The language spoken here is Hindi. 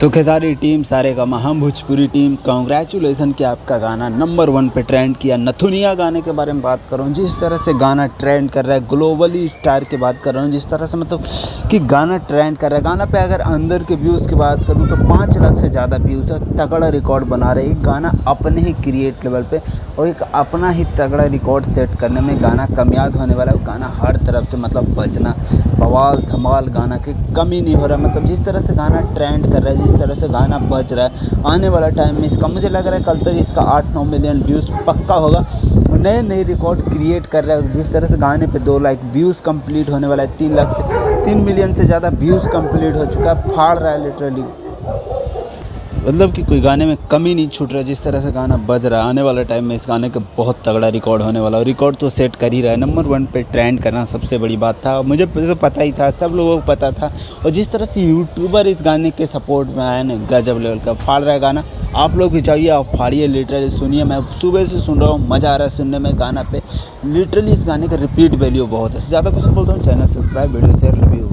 तो खेसारी टीम सारेगामा हम भोजपुरी टीम कांग्रेचुलेसन कि आपका गाना नंबर 1 पे ट्रेंड किया। नथुनिया गाने के बारे में बात कर रहा हूँ, जिस तरह से गाना ट्रेंड कर रहा है, ग्लोबली स्टार की बात कर रहा हूँ, जिस तरह से मतलब कि गाना ट्रेंड कर रहा है। गाना पे अगर अंदर के व्यूज़ की बात करूँ तो 5 लाख से ज़्यादा व्यूज़ है। तगड़ा रिकॉर्ड बना रहे एक गाना अपने ही क्रिएट लेवल पे, और एक अपना ही तगड़ा रिकॉर्ड सेट करने में गाना कामयाब होने वाला है। गाना हर तरफ से मतलब बजना बवाल धमाल, गाना की कमी नहीं हो रहा। मतलब जिस तरह से गाना ट्रेंड कर रहा है, जिस तरह से गाना बज रहा है, आने वाला टाइम में इसका मुझे लग रहा है कल तक इसका 8-9 मिलियन व्यूज़ पक्का होगा। नए नए रिकॉर्ड क्रिएट कर रहा है। जिस तरह से गाने पे 2 लाख व्यूज़ कंप्लीट होने वाला है, 3 मिलियन से ज़्यादा व्यूज़ कंप्लीट हो चुका है, फाड़ रहा है लिटरली। मतलब कि कोई गाने में कमी नहीं छूट रहा। जिस तरह से गाना बज रहा है, आने वाला टाइम में इस गाने का बहुत तगड़ा रिकॉर्ड होने वाला है। रिकॉर्ड तो सेट कर ही रहा है। नंबर 1 पे ट्रेंड करना सबसे बड़ी बात था। मुझे तो पता ही था, सब लोगों को पता था। और जिस तरह से यूट्यूबर इस गाने के सपोर्ट में आए ना, गजब लेवल का फाड़ रहा है गाना। आप लोग भी चाहिए, आप फाड़िए, लिटरली सुनिए। मैं सुबह से सुन रहा हूँ, मज़ा आ रहा है सुनने में गाना पे। लिटरली इस गाने का रिपीट वैल्यू बहुत है। ज़्यादा कुछ बोलता हूँ, channel subscribe, video share, review.